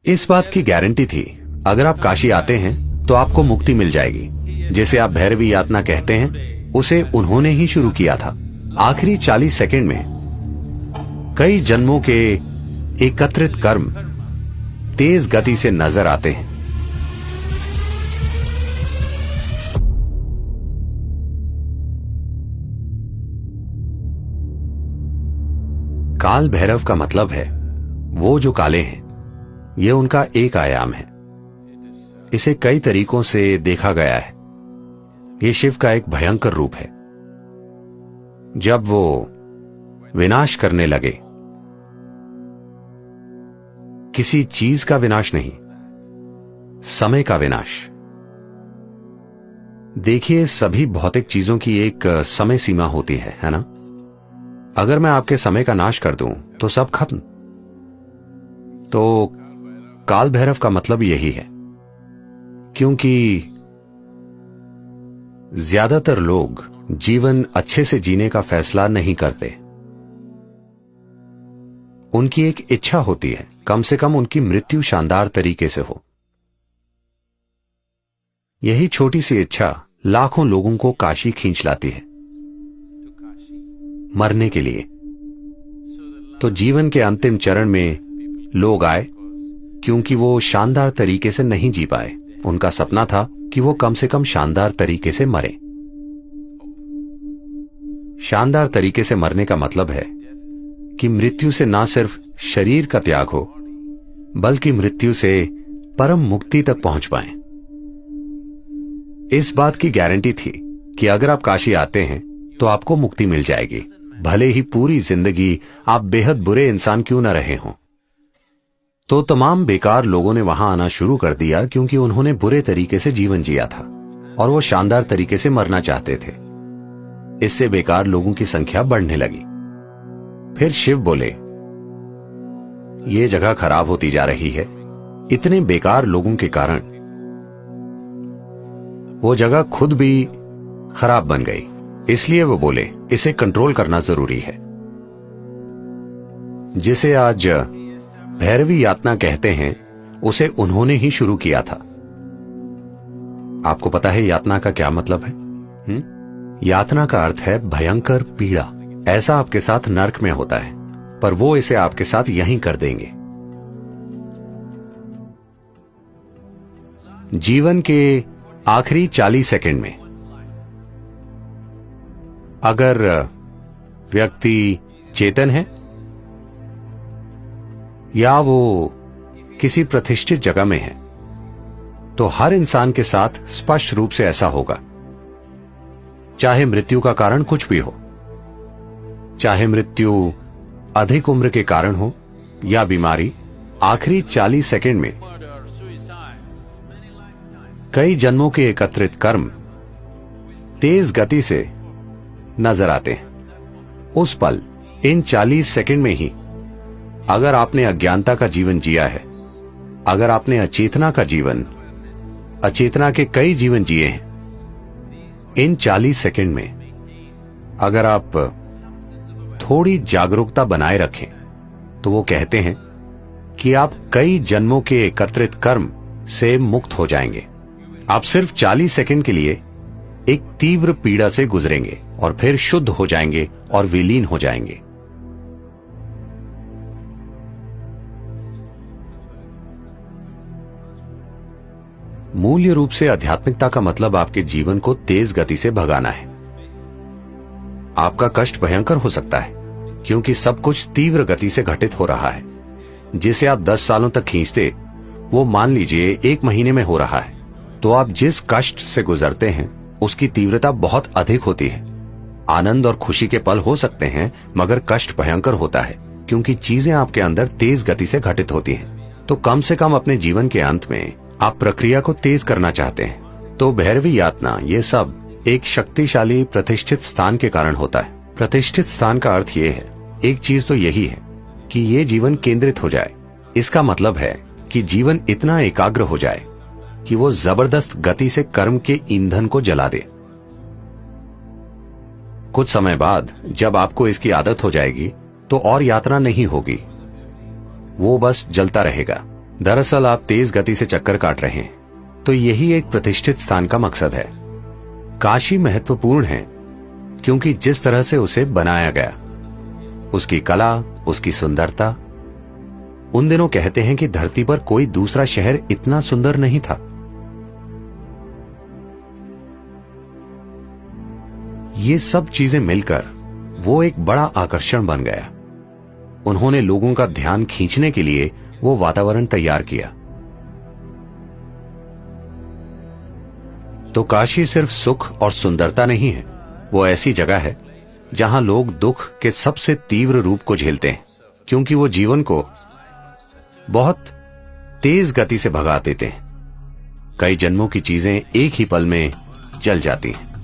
इस बात की गारंटी थी, अगर आप काशी आते हैं तो आपको मुक्ति मिल जाएगी। जिसे आप भैरवी यातना कहते हैं, उसे उन्होंने ही शुरू किया था। आखिरी 40 सेकंड में कई जन्मों के एकत्रित कर्म तेज गति से नजर आते हैं। काल भैरव का मतलब है वो जो काले हैं। यह उनका एक आयाम है। इसे कई तरीकों से देखा गया है। यह शिव का एक भयंकर रूप है। जब वो विनाश करने लगे, किसी चीज का विनाश नहीं, समय का विनाश। देखिए, सभी भौतिक चीजों की एक समय सीमा होती है ना? अगर मैं आपके समय का नाश कर दूं तो सब खत्म। तो काल भैरव का मतलब यही है, क्योंकि ज्यादातर लोग जीवन अच्छे से जीने का फैसला नहीं करते। उनकी एक इच्छा होती है, कम से कम उनकी मृत्यु शानदार तरीके से हो। यही छोटी सी इच्छा लाखों लोगों को काशी खींच लाती है, मरने के लिए। तो जीवन के अंतिम चरण में लोग आए क्योंकि वो शानदार तरीके से नहीं जी पाए। उनका सपना था कि वो कम से कम शानदार तरीके से मरे। शानदार तरीके से मरने का मतलब है कि मृत्यु से ना सिर्फ शरीर का त्याग हो, बल्कि मृत्यु से परम मुक्ति तक पहुंच पाएं। इस बात की गारंटी थी कि अगर आप काशी आते हैं तो आपको मुक्ति मिल जाएगी, भले ही पूरी जिंदगी आप बेहद बुरे इंसान क्यों न रहे हों। तो तमाम बेकार लोगों ने वहां आना शुरू कर दिया क्योंकि उन्होंने बुरे तरीके से जीवन जिया था और वो शानदार तरीके से मरना चाहते थे। इससे बेकार लोगों की संख्या बढ़ने लगी। फिर शिव बोले, ये जगह खराब होती जा रही है। इतने बेकार लोगों के कारण वो जगह खुद भी खराब बन गई। इसलिए वो बोले, इसे कंट्रोल करना जरूरी है। जिसे आज भैरवी यातना कहते हैं, उसे उन्होंने ही शुरू किया था। आपको पता है यातना का क्या मतलब है? यातना का अर्थ है भयंकर पीड़ा। ऐसा आपके साथ नर्क में होता है, पर वो इसे आपके साथ यहीं कर देंगे। जीवन के आखिरी 40 सेकंड में अगर व्यक्ति चेतन है या वो किसी प्रतिष्ठित जगह में है, तो हर इंसान के साथ स्पष्ट रूप से ऐसा होगा। चाहे मृत्यु का कारण कुछ भी हो, चाहे मृत्यु अधिक उम्र के कारण हो या बीमारी, आखिरी 40 सेकंड में कई जन्मों के एकत्रित कर्म तेज गति से नजर आते हैं। उस पल, इन 40 सेकंड में ही अगर आपने अज्ञानता का जीवन जिया है, अगर आपने अचेतना का जीवन, अचेतना के कई जीवन जिए हैं, इन 40 सेकंड में अगर आप थोड़ी जागरूकता बनाए रखें, तो वो कहते हैं कि आप कई जन्मों के एकत्रित कर्म से मुक्त हो जाएंगे। आप सिर्फ 40 सेकंड के लिए एक तीव्र पीड़ा से गुजरेंगे और फिर शुद्ध हो जाएंगे और विलीन हो जाएंगे। मूल्य रूप से आध्यात्मिकता का मतलब आपके जीवन को तेज गति से भगाना है। आपका कष्ट भयंकर हो सकता है क्योंकि सब कुछ तीव्र गति से घटित हो रहा है। जिसे आप 10 सालों तक खींचते, वो मान लीजिए 1 महीने में हो रहा है। तो आप जिस कष्ट से गुजरते हैं उसकी तीव्रता बहुत अधिक होती है। आनंद और खुशी के पल हो सकते हैं, मगर कष्ट भयंकर होता है क्योंकि चीजें आपके अंदर तेज गति से घटित होती हैं। तो कम से कम अपने जीवन के अंत में आप प्रक्रिया को तेज करना चाहते हैं। तो भैरवी यातना, ये सब एक शक्तिशाली प्रतिष्ठित स्थान के कारण होता है। प्रतिष्ठित स्थान का अर्थ ये है, एक चीज तो यही है कि ये जीवन केंद्रित हो जाए। इसका मतलब है कि जीवन इतना एकाग्र हो जाए कि वो जबरदस्त गति से कर्म के ईंधन को जला दे। कुछ समय बाद जब आपको इसकी आदत हो जाएगी तो और यातना नहीं होगी, वो बस जलता रहेगा। दरअसल आप तेज गति से चक्कर काट रहे हैं, तो यही एक प्रतिष्ठित स्थान का मकसद है। काशी महत्वपूर्ण है क्योंकि जिस तरह से उसे बनाया गया, उसकी कला, उसकी सुंदरता। उन दिनों कहते हैं कि धरती पर कोई दूसरा शहर इतना सुंदर नहीं था। ये सब चीजें मिलकर वो एक बड़ा आकर्षण बन गया। उन्होंने लोगों का ध्यान खींचने के लिए वो वातावरण तैयार किया। तो काशी सिर्फ सुख और सुंदरता नहीं है, वो ऐसी जगह है जहां लोग दुख के सबसे तीव्र रूप को झेलते हैं, क्योंकि वो जीवन को बहुत तेज गति से भगा देते हैं। कई जन्मों की चीजें एक ही पल में जल जाती हैं।